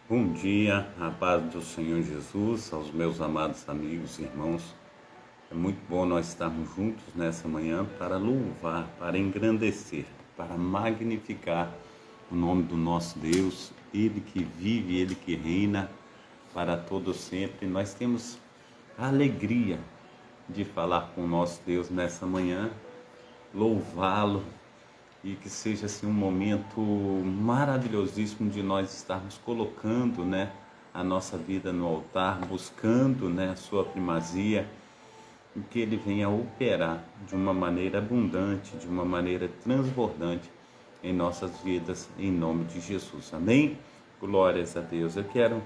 Bom dia, a paz do Senhor Jesus, aos meus amados amigos e irmãos. É muito bom nós estarmos juntos nessa manhã para louvar, para engrandecer, para magnificar o nome do nosso Deus, Ele que vive, Ele que reina para todo sempre. Nós temos a alegria de falar com o nosso Deus nessa manhã, louvá-lo, e que seja assim um momento maravilhosíssimo de nós estarmos colocando, a nossa vida no altar, buscando, a sua primazia, e que ele venha operar de uma maneira abundante, de uma maneira transbordante em nossas vidas, em nome de Jesus. Amém? Glórias a Deus. Eu quero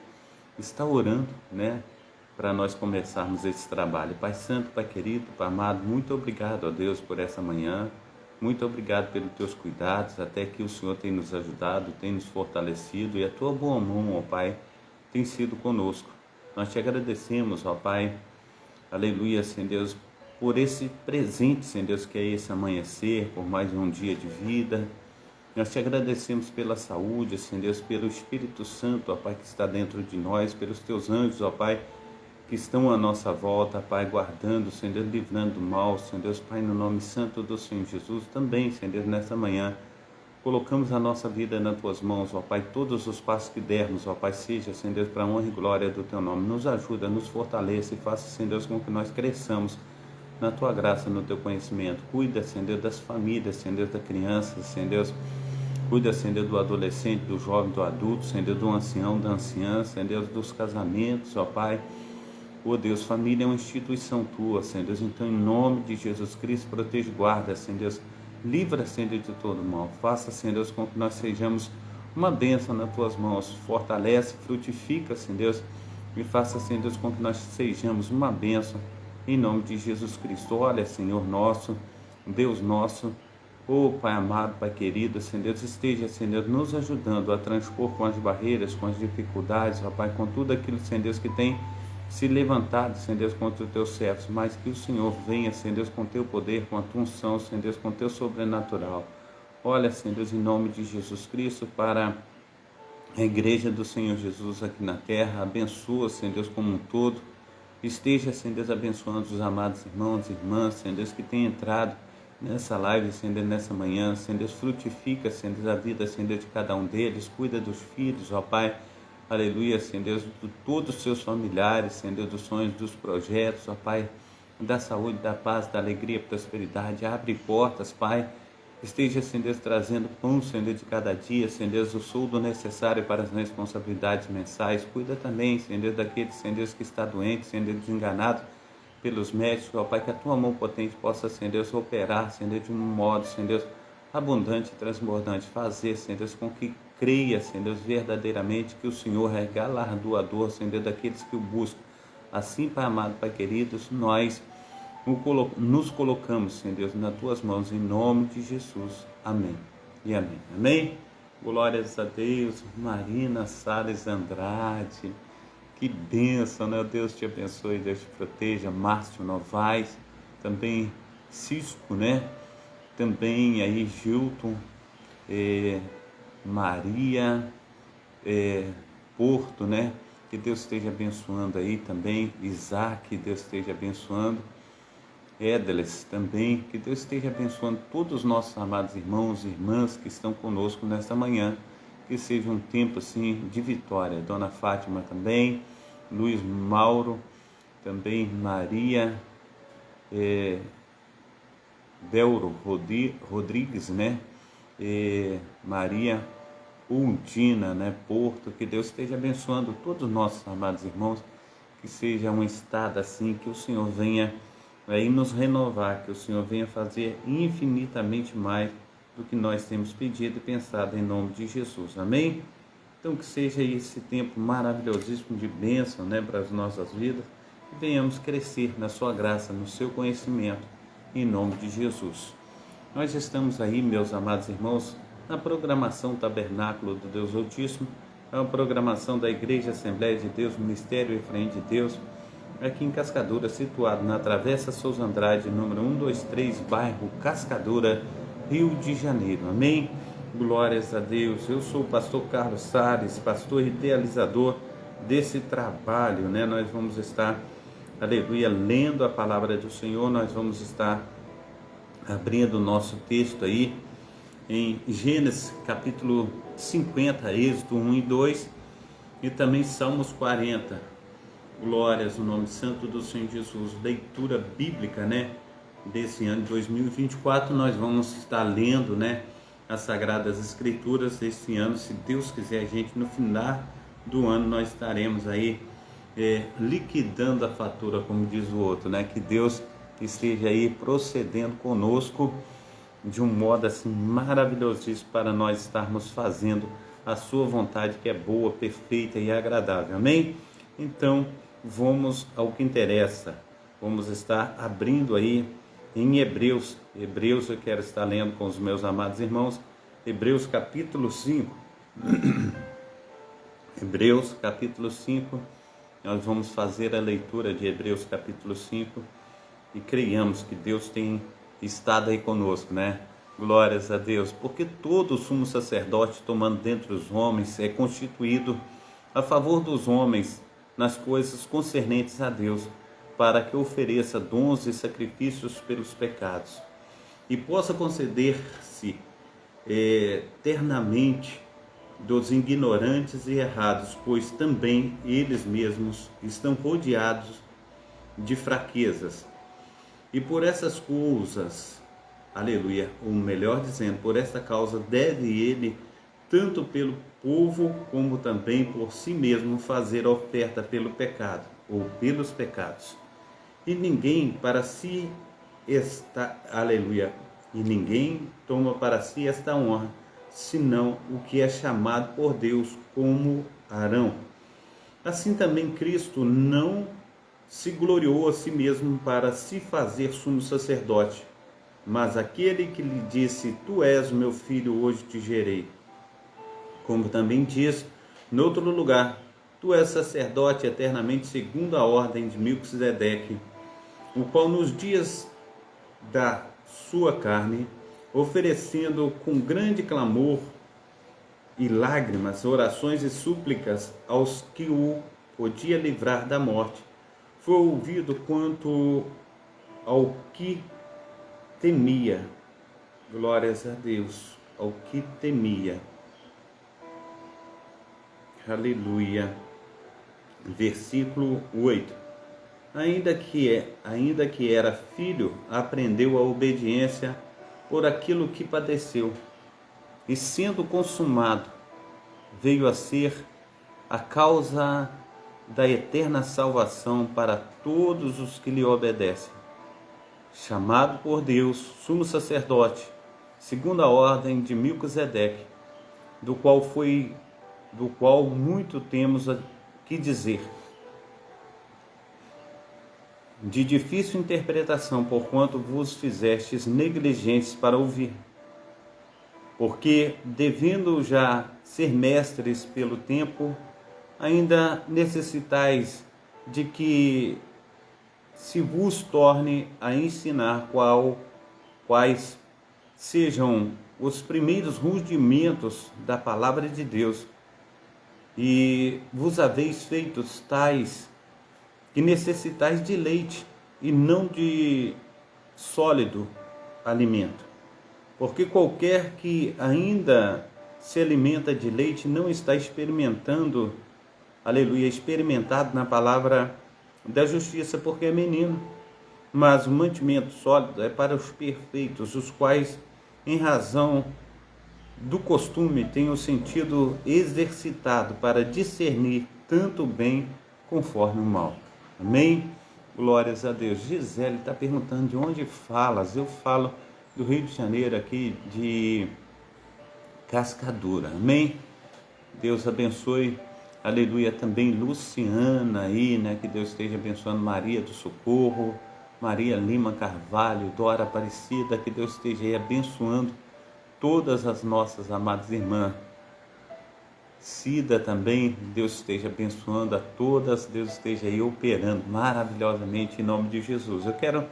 estar orando, para nós começarmos esse trabalho. Pai Santo, Pai querido, Pai amado, muito obrigado a Deus por essa manhã. Muito obrigado pelos teus cuidados, até que o Senhor tem nos ajudado, tem nos fortalecido, e a tua boa mão, ó Pai, tem sido conosco. Nós te agradecemos, ó Pai, aleluia, Senhor Deus, por esse presente, Senhor Deus, que é esse amanhecer, por mais um dia de vida. Nós te agradecemos pela saúde, Senhor Deus, pelo Espírito Santo, ó Pai, que está dentro de nós, pelos teus anjos, ó Pai, que estão à nossa volta, Pai, guardando, Senhor Deus, livrando do mal, Senhor Deus, Pai, no nome santo do Senhor Jesus, também, Senhor Deus, nessa manhã, colocamos a nossa vida nas tuas mãos, ó Pai, todos os passos que dermos, ó Pai, seja, Senhor Deus, para a honra e glória do teu nome, nos ajuda, nos fortaleça e faça, Senhor Deus, com que nós cresçamos na tua graça, no teu conhecimento. Cuida, Senhor Deus, das famílias, Senhor Deus, da criança, Senhor Deus, cuida, Senhor Deus, do adolescente, do jovem, do adulto, Senhor Deus, do ancião, da anciã, Senhor Deus, dos casamentos, ó Pai. Ó Deus, família é uma instituição tua, Senhor Deus, então em nome de Jesus Cristo, proteja e guarda, Senhor Deus, livra, Senhor Deus, de todo mal, faça, Senhor Deus, com que nós sejamos uma bênção nas tuas mãos, fortalece, frutifica, Senhor Deus, e faça, Senhor Deus, com que nós sejamos uma bênção, em nome de Jesus Cristo. Olha, Senhor nosso, Deus nosso, ó Pai amado, Pai querido, Senhor Deus, esteja, Senhor Deus, nos ajudando a transpor com as barreiras, com as dificuldades, ó Pai, com tudo aquilo, Senhor Deus, que tem se levantado, Senhor Deus, contra os teus servos, mas que o Senhor venha, Senhor Deus, com teu poder, com a tua unção, Senhor Deus, com teu sobrenatural. Olha, Senhor Deus, em nome de Jesus Cristo, para a igreja do Senhor Jesus aqui na terra, abençoa, Senhor Deus, como um todo. Esteja, Senhor Deus, abençoando os amados irmãos e irmãs, Senhor Deus, que tem entrado nessa live, Senhor Deus, nessa manhã, Senhor Deus, frutifica, Senhor Deus, a vida, Senhor Deus, de cada um deles, cuida dos filhos, ó Pai. Aleluia, Senhor Deus, de todos os seus familiares, Senhor Deus, dos sonhos, dos projetos, ó Pai, da saúde, da paz, da alegria, prosperidade, abre portas, Pai, esteja, Senhor Deus, trazendo pão, Senhor Deus, de cada dia, Senhor Deus, o soldo necessário para as responsabilidades mensais, cuida também, Senhor Deus, daquele, Senhor Deus, que está doente, Senhor Deus, desenganado pelos médicos, ó Pai, que a tua mão potente possa, Senhor Deus, operar, Senhor Deus, de um modo, Senhor Deus, abundante e transbordante, fazer, Senhor Deus, com que creia, Senhor Deus, verdadeiramente que o Senhor é galardoador, Senhor Deus, daqueles que o buscam. Assim, Pai amado, Pai queridos, nós nos colocamos, Senhor Deus, nas tuas mãos, em nome de Jesus. Amém e amém. Amém? Glórias a Deus. Marina Salles Andrade, que bênção, né? Deus te abençoe, Deus te proteja. Márcio Novaes, também Cisco, também aí Gilton, Maria, Porto, que Deus esteja abençoando aí também. Isaac, que Deus esteja abençoando. Edeles também, que Deus esteja abençoando todos os nossos amados irmãos e irmãs que estão conosco nesta manhã, que seja um tempo assim de vitória. Dona Fátima também, Luiz Mauro, também Maria, Belro Rodrigues, Maria Undina, Porto, que Deus esteja abençoando todos os nossos amados irmãos, que seja um estado assim, que o Senhor venha aí nos renovar, que o Senhor venha fazer infinitamente mais do que nós temos pedido e pensado, em nome de Jesus. Amém? Então que seja esse tempo maravilhosíssimo de bênção, para as nossas vidas, e venhamos crescer na sua graça, no seu conhecimento, em nome de Jesus. Nós estamos aí, meus amados irmãos, na programação Tabernáculo do Deus Altíssimo, é uma programação da Igreja Assembleia de Deus, Ministério Efraim de Deus, aqui em Cascadura, situado na Travessa Souza Andrade, número 123, bairro Cascadura, Rio de Janeiro. Amém? Glórias a Deus. Eu sou o pastor Carlos Salles, pastor idealizador desse trabalho, né? Nós vamos estar, aleluia, lendo a palavra do Senhor. Nós vamos estar abrindo o nosso texto aí em Gênesis capítulo 50, Êxodo 1 e 2 e também Salmos 40. Glórias no nome santo do Senhor Jesus. Leitura bíblica, né? Desse ano de 2024, nós vamos estar lendo, né, as Sagradas Escrituras desse ano. Se Deus quiser, a gente, no final do ano, nós estaremos aí liquidando a fatura, como diz o outro, né? Que Deus esteja aí procedendo conosco de um modo assim maravilhosíssimo para nós estarmos fazendo a sua vontade, que é boa, perfeita e agradável. Amém? Então, vamos ao que interessa. Vamos estar abrindo aí em Hebreus. Eu quero estar lendo com os meus amados irmãos. Hebreus capítulo 5. Hebreus capítulo 5. Nós vamos fazer a leitura de Hebreus capítulo 5 e creiamos que Deus tem estado aí conosco, né? Glórias a Deus, porque todo sumo sacerdote, tomando dentre os homens, é constituído a favor dos homens nas coisas concernentes a Deus, para que ofereça dons e sacrifícios pelos pecados, e possa conceder-se eternamente dos ignorantes e errados, pois também eles mesmos estão rodeados de fraquezas. E por essas coisas, aleluia, ou melhor dizendo, por esta causa deve ele, tanto pelo povo como também por si mesmo, fazer oferta pelo pecado, ou pelos pecados. E ninguém para si e ninguém toma para si esta honra, senão o que é chamado por Deus, como Arão. Assim também Cristo não se gloriou a si mesmo para se fazer sumo sacerdote, mas aquele que lhe disse: tu és o meu filho, hoje te gerei. Como também diz no outro lugar: tu és sacerdote eternamente segundo a ordem de Melquisedeque, o qual nos dias da sua carne, oferecendo com grande clamor e lágrimas, orações e súplicas aos que o podia livrar da morte, foi ouvido quanto ao que temia. Glórias a Deus, ao que temia. Aleluia. Versículo 8. Ainda que era filho, aprendeu a obediência por aquilo que padeceu, e sendo consumado, veio a ser a causa da eterna salvação para todos os que lhe obedecem. Chamado por Deus, sumo sacerdote, segundo a ordem de Melquisedeque, do qual muito temos a que dizer, de difícil interpretação, porquanto vos fizestes negligentes para ouvir. Porque, devendo já ser mestres pelo tempo, ainda necessitais de que se vos torne a ensinar quais sejam os primeiros rudimentos da palavra de Deus, e vos haveis feitos tais que necessitais de leite e não de sólido alimento. Porque qualquer que ainda se alimenta de leite não está experimentado na palavra da justiça, porque é menino. Mas o mantimento sólido é para os perfeitos, os quais, em razão do costume, têm o sentido exercitado para discernir tanto o bem conforme o mal. Amém? Glórias a Deus. Gisele está perguntando: de onde falas? Eu falo do Rio de Janeiro, aqui de Cascadura. Amém? Deus abençoe. Aleluia. Também Luciana aí, né? Que Deus esteja abençoando. Maria do Socorro, Maria Lima Carvalho, Dora Aparecida. Que Deus esteja aí abençoando todas as nossas amadas irmãs. Cida também, Deus esteja abençoando a todas, Deus esteja aí operando maravilhosamente em nome de Jesus. Eu quero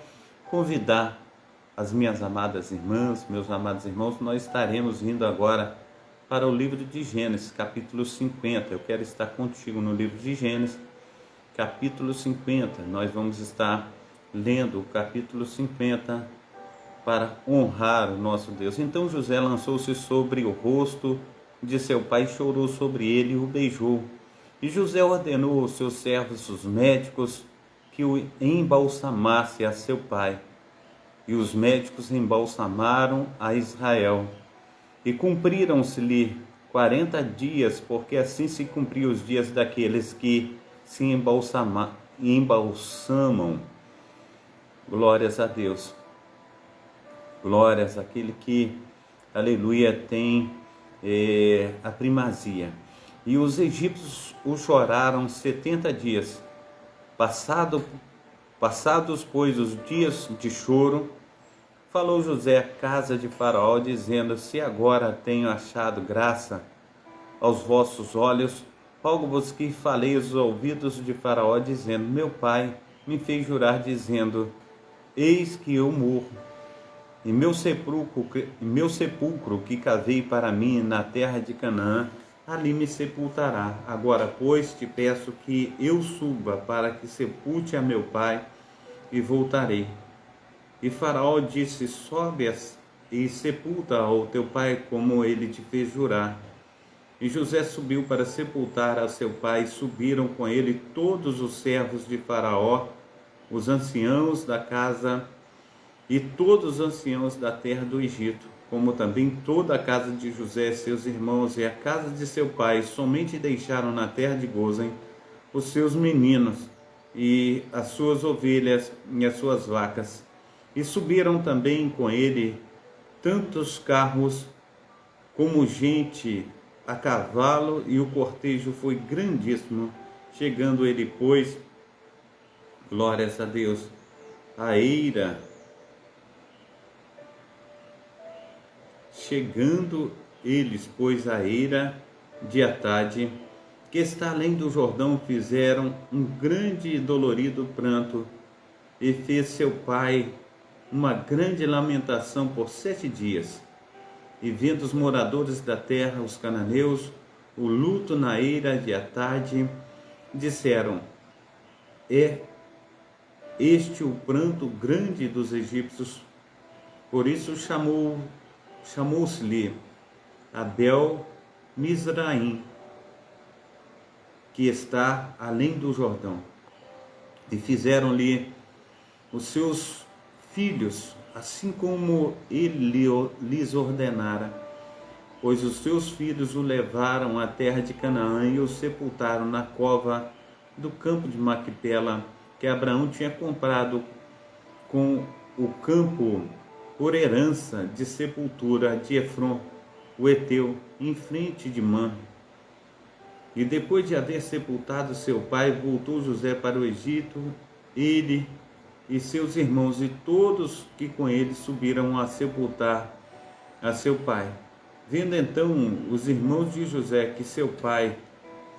convidar as minhas amadas irmãs, meus amados irmãos, nós estaremos indo agora para o livro de Gênesis, capítulo 50. Eu quero estar contigo no livro de Gênesis, capítulo 50. Nós vamos estar lendo o capítulo 50 para honrar o nosso Deus. Então José lançou-se sobre o rosto de seu pai, chorou sobre ele e o beijou. E José ordenou aos seus servos, os médicos, que o embalsamasse a seu pai. E os médicos embalsamaram a Israel. E cumpriram-se-lhe 40 dias, porque assim se cumpriam os dias daqueles que se embalsamam. Glórias a Deus. Glórias àquele que, aleluia, tem a primazia. E os egípcios o choraram 70 dias. Passados, pois, os dias de choro, falou José à casa de Faraó, dizendo: se agora tenho achado graça aos vossos olhos, rogo-vos que faleis os ouvidos de Faraó, dizendo: meu pai me fez jurar, dizendo: eis que eu morro, e meu sepulcro que cavei para mim na terra de Canaã, ali me sepultará. Agora, pois, te peço que eu suba para que sepulte a meu pai, e voltarei. E Faraó disse: sobe e sepulta ao teu pai, como ele te fez jurar. E José subiu para sepultar a seu pai, e subiram com ele todos os servos de Faraó, os anciãos da casa e todos os anciãos da terra do Egito, como também toda a casa de José, seus irmãos e a casa de seu pai. Somente deixaram na terra de Gozem os seus meninos e as suas ovelhas e as suas vacas. E subiram também com ele tantos carros como gente a cavalo, e o cortejo foi grandíssimo. Chegando ele, pois, glórias a Deus, a eira, chegando eles, pois, a eira de Atade, que está além do Jordão, fizeram um grande e dolorido pranto, e fez seu pai uma grande lamentação por 7 dias. E vendo os moradores da terra, os cananeus, o luto na eira de Atade, disseram: é este o pranto grande dos egípcios? Por isso chamou-se-lhe Abel Mizraim, que está além do Jordão. E fizeram-lhe os seus filhos, assim como ele lhes ordenara, pois os seus filhos o levaram à terra de Canaã e o sepultaram na cova do campo de Macpela, que Abraão tinha comprado com o campo por herança de sepultura de Efron, o Eteu, em frente de Mamre. E depois de haver sepultado seu pai, voltou José para o Egito, ele e seus irmãos e todos que com ele subiram a sepultar a seu pai. Vendo então os irmãos de José que seu pai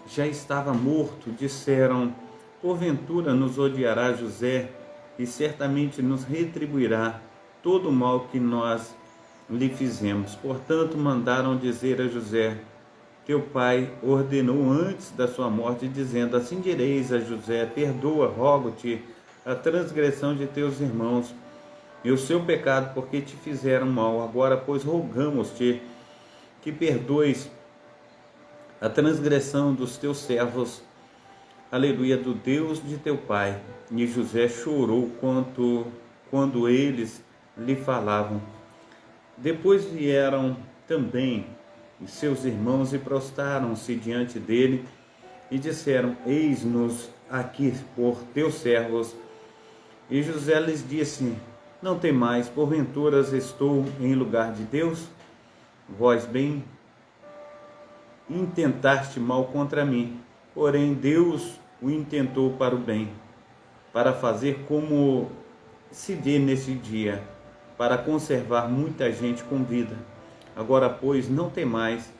já estava morto, disseram: porventura nos odiará José, e certamente nos retribuirá todo o mal que nós lhe fizemos. Portanto, mandaram dizer a José: teu pai ordenou antes da sua morte, dizendo: assim direis a José: perdoa, rogo-te, a transgressão de teus irmãos e o seu pecado, porque te fizeram mal. Agora, pois, rogamos-te que perdoes a transgressão dos teus servos, aleluia, do Deus de teu pai. E José chorou quando eles lhe falavam. Depois vieram também seus irmãos e prostraram-se diante dele e disseram: eis-nos aqui por teus servos. E José lhes disse: não temais, porventura estou em lugar de Deus? Vós bem intentaste mal contra mim, porém Deus o intentou para o bem, para fazer como se vê neste dia, para conservar muita gente com vida. Agora, pois, não temais,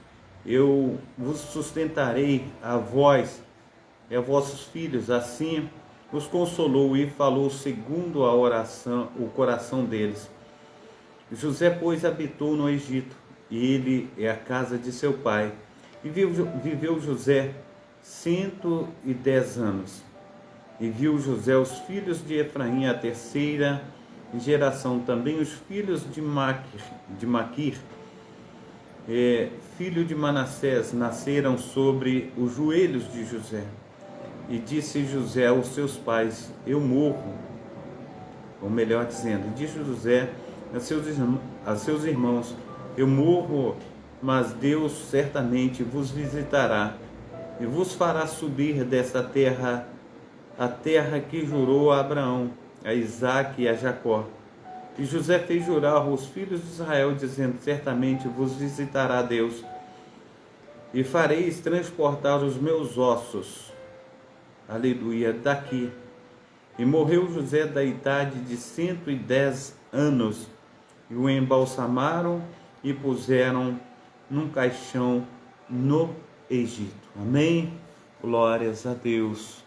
eu vos sustentarei a vós e a vossos filhos. Assim os consolou e falou segundo a oração, o coração deles. José, pois, habitou no Egito, e ele é a casa de seu pai. E viveu José 110 anos. E viu José os filhos de Efraim, a terceira geração, também os filhos de Maquir, filho de Manassés, nasceram sobre os joelhos de José. E disse José aos seus pais: eu morro. Ou melhor dizendo, disse José a seus irmãos: eu morro, mas Deus certamente vos visitará e vos fará subir desta terra, a terra que jurou a Abraão, a Isaque e a Jacó. E José fez jurar aos filhos de Israel, dizendo: certamente vos visitará Deus, e fareis transportar os meus ossos, aleluia, daqui. E morreu José da idade de 110 anos, e o embalsamaram e puseram num caixão no Egito. Amém? Glórias a Deus.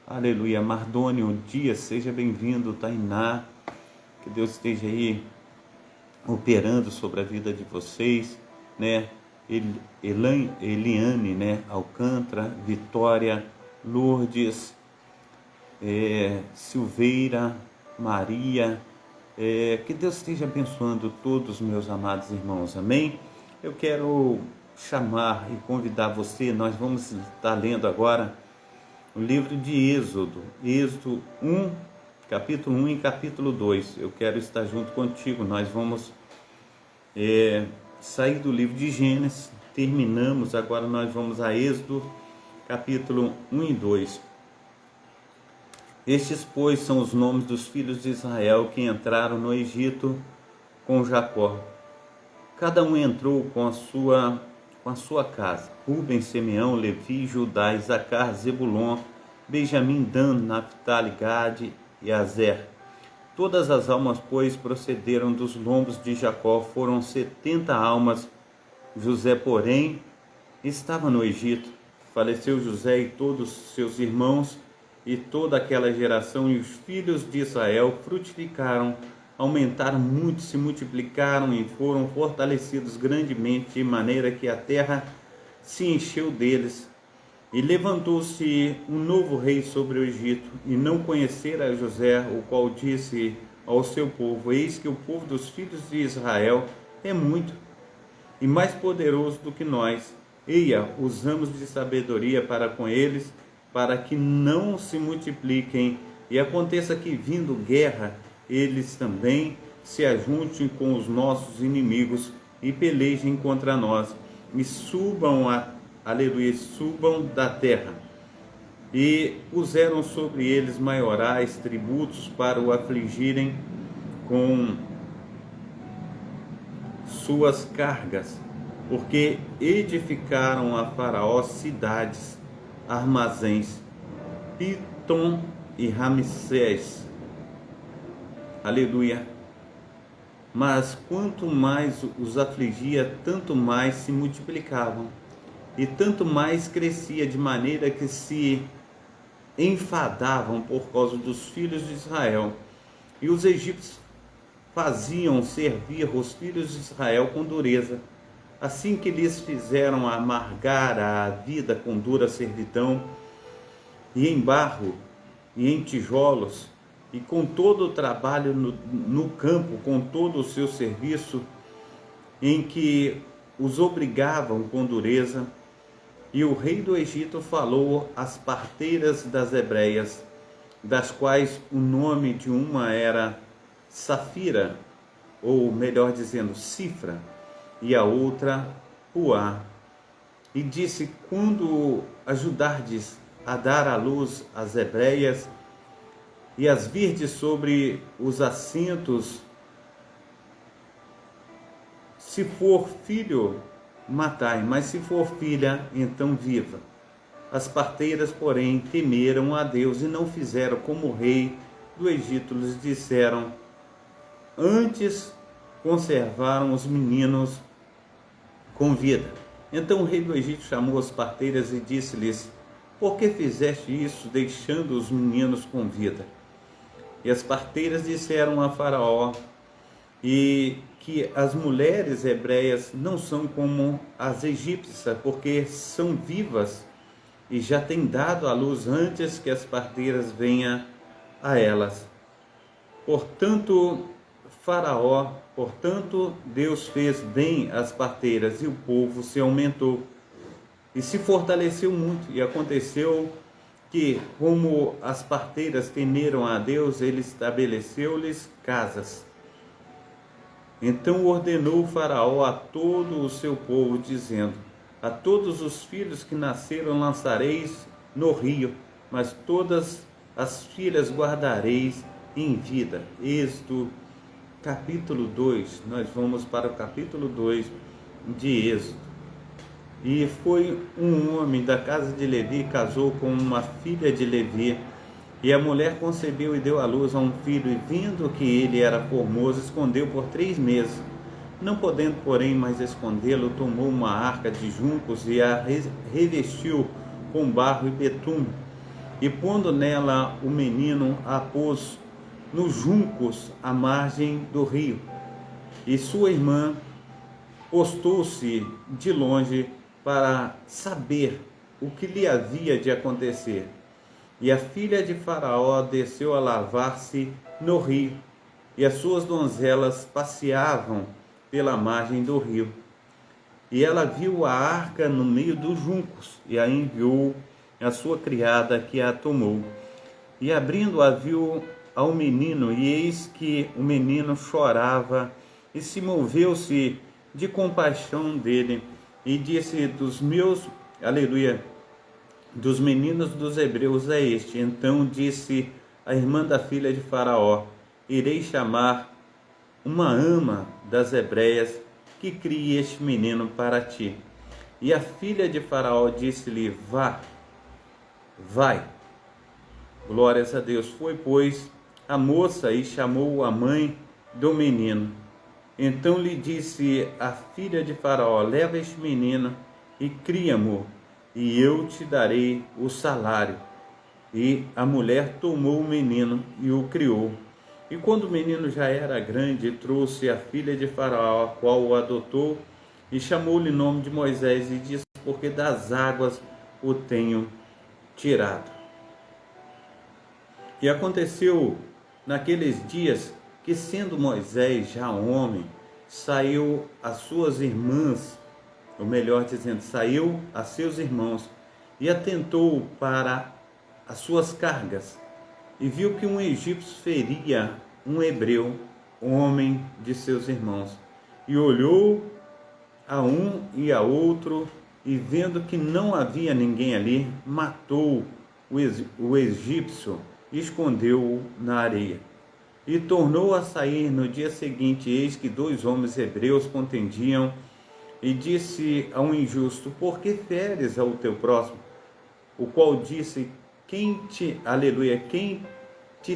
Aleluia. Mardônio Dias, seja bem-vindo. Tainá, que Deus esteja aí operando sobre a vida de vocês, né? Eliane, né? Alcântara, Vitória, Lourdes, Silveira, Maria, que Deus esteja abençoando todos meus amados irmãos, amém? Eu quero chamar e convidar você, nós vamos estar lendo agora o livro de Êxodo 1, capítulo 1 e capítulo 2, eu quero estar junto contigo, nós vamos sair do livro de Gênesis, terminamos, agora nós vamos a Êxodo, capítulo 1 e 2. Estes, pois, são os nomes dos filhos de Israel que entraram no Egito com Jacó. Cada um entrou com a sua casa. Ruben, Simeão, Levi, Judá, Isacar, Zebulon, Benjamim, Dan, Naphtali, Gade e Azer. Todas as almas, pois, procederam dos lombos de Jacó, foram 70 almas. José, porém, estava no Egito. Faleceu José e todos seus irmãos, e toda aquela geração, e os filhos de Israel frutificaram, aumentaram muito, se multiplicaram e foram fortalecidos grandemente, de maneira que a terra se encheu deles. E levantou-se um novo rei sobre o Egito, e não conhecera José, o qual disse ao seu povo: eis que o povo dos filhos de Israel é muito, e mais poderoso do que nós. Eia, usamos de sabedoria para com eles, para que não se multipliquem, e aconteça que, vindo guerra, eles também se ajuntem com os nossos inimigos e pelejem contra nós, e subam da terra. E puseram sobre eles maiorais tributos para o afligirem com suas cargas, porque edificaram a Faraó cidades, armazéns, Pitom e Ramsés. Aleluia. Mas quanto mais os afligia, tanto mais se multiplicavam, e tanto mais crescia, de maneira que se enfadavam por causa dos filhos de Israel. E os egípcios faziam servir os filhos de Israel com dureza, assim que lhes fizeram amargar a vida com dura servidão, e em barro, e em tijolos, e com todo o trabalho no campo, com todo o seu serviço, em que os obrigavam com dureza. E o rei do Egito falou às parteiras das hebreias, das quais o nome de uma era Safira, ou melhor dizendo, Cifra, e a outra Puá. E disse: quando ajudardes a dar à luz as hebreias, e as virdes sobre os assentos, se for filho, matai, mas se for filha, então viva. As parteiras, porém, temeram a Deus e não fizeram como o rei do Egito lhes disseram, antes conservaram os meninos com vida. Então o rei do Egito chamou as parteiras e disse-lhes: por que fizeste isso, deixando os meninos com vida? E as parteiras disseram a Faraó: e que as mulheres hebreias não são como as egípcias, porque são vivas e já têm dado à luz antes que as parteiras venham a elas. Portanto, Deus fez bem às parteiras e o povo se aumentou e se fortaleceu muito. E aconteceu que, como as parteiras temeram a Deus, ele estabeleceu-lhes casas. Então ordenou Faraó a todo o seu povo, dizendo: a todos os filhos que nasceram lançareis no rio, mas todas as filhas guardareis em vida. Êxodo capítulo 2, nós vamos para o capítulo 2 de Êxodo. E foi um homem da casa de Levi, casou com uma filha de Levi, e a mulher concebeu e deu à luz a um filho, e vendo que ele era formoso, escondeu por 3 meses. Não podendo, porém, mais escondê-lo, tomou uma arca de juncos e a revestiu com barro e betume, e pondo nela o menino, a pôs nos juncos à margem do rio. E sua irmã postou-se de longe para saber o que lhe havia de acontecer. E a filha de Faraó desceu a lavar-se no rio, e as suas donzelas passeavam pela margem do rio. E ela viu a arca no meio dos juncos, e a enviou a sua criada, que a tomou. E abrindo-a, viu ao menino, e eis que o menino chorava, e se moveu-se de compaixão dele, e disse: dos meninos dos hebreus é este. Então disse a irmã da filha de Faraó: irei chamar uma ama das hebreias que crie este menino para ti. E a filha de Faraó disse-lhe: vai. Glórias a Deus. Foi, pois, a moça e chamou a mãe do menino. Então lhe disse a filha de Faraó: leva este menino e cria-mo, e eu te darei o salário. E a mulher tomou o menino e o criou. E quando o menino já era grande, trouxe a filha de Faraó, a qual o adotou, e chamou-lhe o nome de Moisés, e disse: porque das águas o tenho tirado. E aconteceu naqueles dias que, sendo Moisés já homem, saiu às suas irmãs, ou melhor dizendo, saiu a seus irmãos, e atentou para as suas cargas, e viu que um egípcio feria um hebreu, homem de seus irmãos, e olhou a um e a outro, e vendo que não havia ninguém ali, matou o egípcio e escondeu-o na areia. E tornou a sair no dia seguinte, eis que 2 homens hebreus contendiam, e disse ao injusto: por que feres ao teu próximo? O qual disse: quem te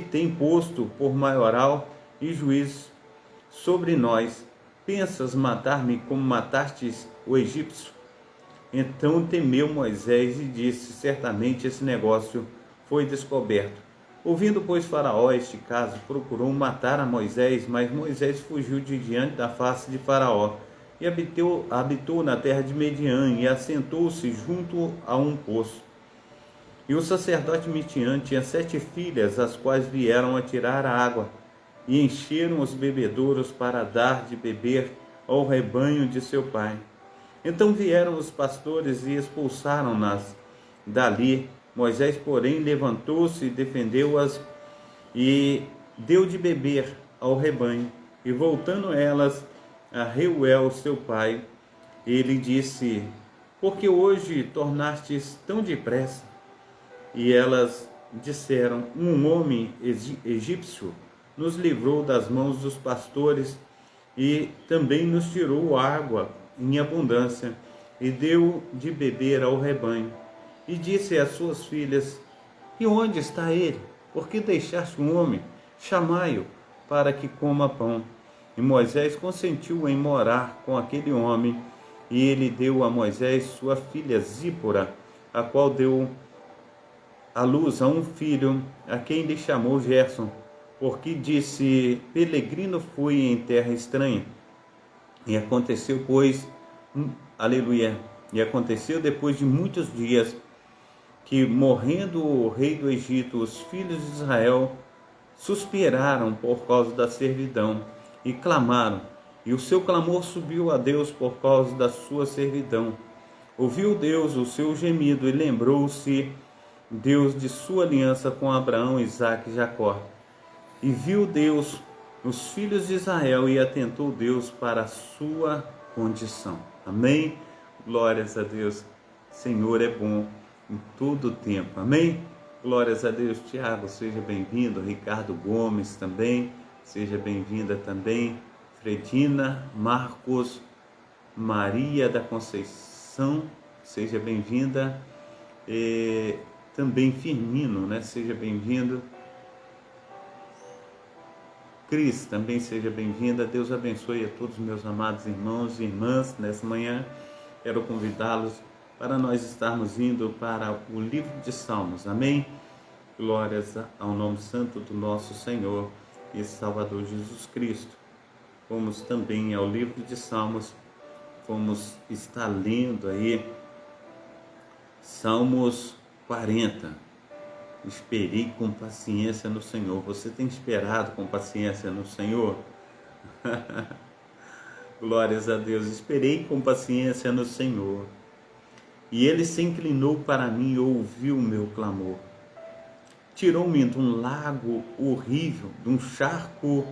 tem posto por maioral e juiz sobre nós? Pensas matar-me como matastes o egípcio? Então temeu Moisés e disse: certamente esse negócio foi descoberto. Ouvindo, pois, Faraó este caso, procurou matar a Moisés, mas Moisés fugiu de diante da face de Faraó, e habitou na terra de Mediã, e assentou-se junto a um poço. E o sacerdote Midian tinha 7 filhas, as quais vieram a tirar a água, e encheram os bebedouros para dar de beber ao rebanho de seu pai. Então vieram os pastores e expulsaram-nas dali. Moisés, porém, levantou-se e defendeu-as, e deu de beber ao rebanho. E voltando elas a Reuel, seu pai, ele disse: por que hoje tornastes tão depressa? E elas disseram: um homem egípcio nos livrou das mãos dos pastores, e também nos tirou água em abundância, e deu de beber ao rebanho. E disse às suas filhas: e onde está ele? Por que deixaste um homem? Chamai-o, para que coma pão. E Moisés consentiu em morar com aquele homem, e ele deu a Moisés sua filha Zípora, a qual deu à luz a um filho, a quem lhe chamou Gerson, porque disse: peregrino fui em terra estranha. E aconteceu, pois, aleluia, e aconteceu depois de muitos dias, que morrendo o rei do Egito, os filhos de Israel suspiraram por causa da servidão e clamaram, e o seu clamor subiu a Deus por causa da sua servidão. Ouviu Deus o seu gemido e lembrou-se Deus de sua aliança com Abraão, Isaque e Jacó. E viu Deus os filhos de Israel e atentou Deus para a sua condição. Amém? Glórias a Deus. Senhor é bom em todo o tempo. Amém? Glórias a Deus. Tiago, seja bem-vindo. Ricardo Gomes também, seja bem-vinda também. Fredina, Marcos, Maria da Conceição, seja bem-vinda. Também Firmino, né? Seja bem-vindo. Cris, também seja bem-vinda. Deus abençoe a todos os meus amados irmãos e irmãs. Nessa manhã, quero convidá-los para nós estarmos indo para o livro de Salmos. Amém? Glórias ao nome santo do nosso Senhor e Salvador Jesus Cristo. Vamos também ao livro de Salmos. Vamos estar lendo aí Salmos 40. Esperei com paciência no Senhor. Você tem esperado com paciência no Senhor? Glórias a Deus. Esperei com paciência no Senhor. E Ele se inclinou para mim e ouviu o meu clamor. Tirou-me de um lago horrível, de um charco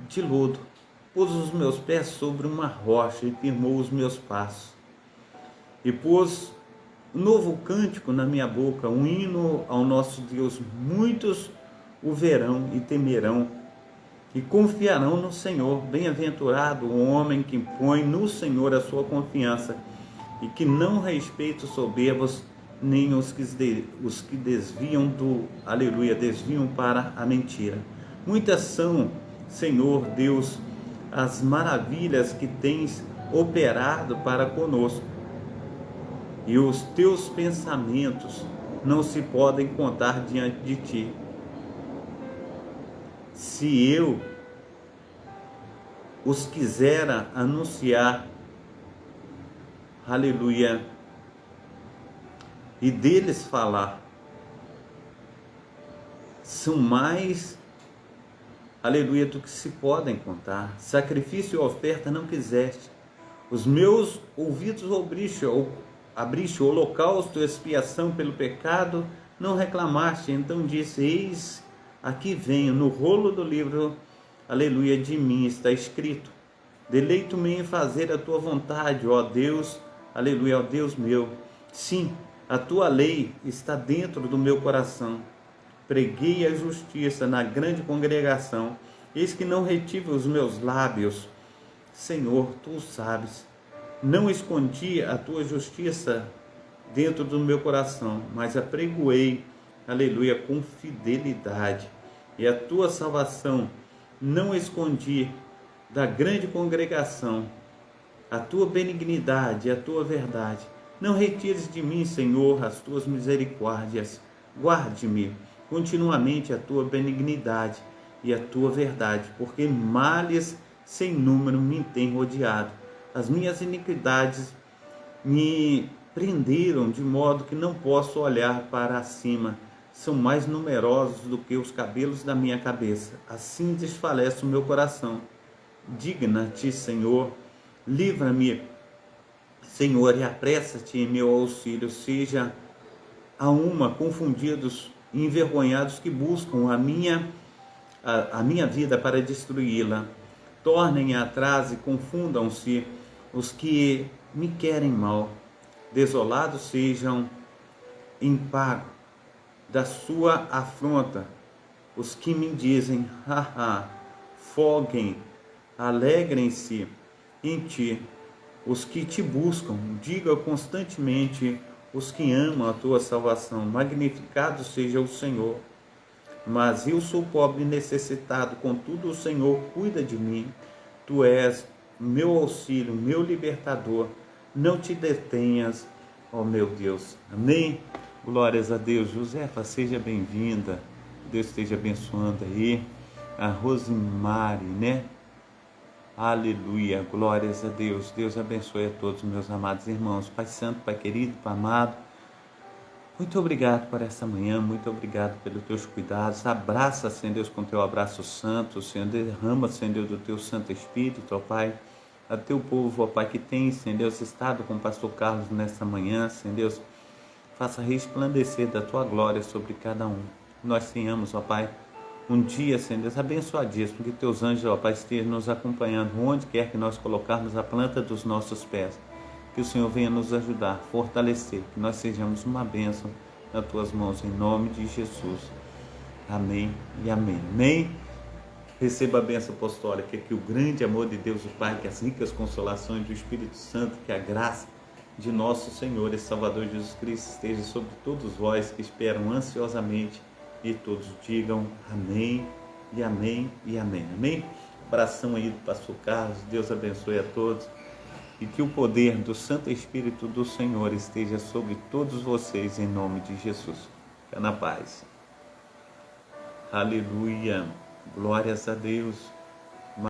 de lodo. Pôs os meus pés sobre uma rocha e firmou os meus passos. E pôs um novo cântico na minha boca, um hino ao nosso Deus. Muitos o verão e temerão e confiarão no Senhor. Bem-aventurado o homem que põe no Senhor a sua confiança e que não respeita os soberbos, nem os que desviam desviam para a mentira. Muitas são, Senhor Deus, as maravilhas que tens operado para conosco, e os teus pensamentos não se podem contar diante de ti. Se eu os quisera anunciar, aleluia, e deles falar, são mais, aleluia, do que se podem contar. Sacrifício e oferta não quiseste, os meus ouvidos abriste, o holocausto e expiação pelo pecado não reclamaste. Então disse: eis, aqui venho. No rolo do livro, aleluia, de mim está escrito: deleito-me em fazer a tua vontade, ó Deus, aleluia, ó Deus meu. Sim, a tua lei está dentro do meu coração. Preguei a justiça na grande congregação. Eis que não retive os meus lábios. Senhor, tu sabes. Não escondi a tua justiça dentro do meu coração, mas apregoei, aleluia, com fidelidade. E a tua salvação não escondi da grande congregação. A tua benignidade e a tua verdade. Não retires de mim, Senhor, as tuas misericórdias. Guarde-me continuamente a tua benignidade e a tua verdade, porque males sem número me têm rodeado. As minhas iniquidades me prenderam de modo que não posso olhar para cima. São mais numerosos do que os cabelos da minha cabeça. Assim desfalece o meu coração. Digna-te, Senhor, livra-me, Senhor, e apressa-te em meu auxílio. Seja a uma confundidos e envergonhados que buscam a minha vida para destruí-la. Tornem atrás e confundam-se os que me querem mal. Desolados sejam em pago da sua afronta os que me dizem: folguem, alegrem-se em ti os que te buscam. Diga constantemente os que amam a tua salvação: magnificado seja o Senhor. Mas eu sou pobre e necessitado, contudo o Senhor cuida de mim. Tu és meu auxílio, meu libertador. Não te detenhas, ó meu Deus. Amém? Glórias a Deus. Josefa, seja bem-vinda. Deus esteja abençoando aí. a Rosemary, né? Aleluia, glórias a Deus. Deus abençoe a todos, meus amados irmãos. Pai Santo, Pai querido, Pai amado, muito obrigado por essa manhã, muito obrigado pelos teus cuidados. Abraça, Senhor Deus, com teu abraço santo. Senhor, derrama, Senhor Deus, do teu Santo Espírito, ó Pai, a teu povo, ó Pai, que tem, Senhor Deus, estado com o pastor Carlos nessa manhã. Senhor Deus, faça resplandecer da tua glória sobre cada um. Nós tenhamos, ó Pai, um dia, Senhor Deus, abençoadíssimo, que teus anjos, ó Pai, estejam nos acompanhando onde quer que nós colocarmos a planta dos nossos pés. Que o Senhor venha nos ajudar, fortalecer, que nós sejamos uma bênção nas tuas mãos, em nome de Jesus. Amém e amém. Amém. Receba a bênção apostólica, que o grande amor de Deus, o Pai, que as ricas consolações do Espírito Santo, que a graça de nosso Senhor e Salvador Jesus Cristo esteja sobre todos vós que esperam ansiosamente, e todos digam amém e amém e amém. Amém? Abração aí do pastor Carlos. Deus abençoe a todos e que o poder do Santo Espírito do Senhor esteja sobre todos vocês em nome de Jesus. Fica na paz. Aleluia. Glórias a Deus.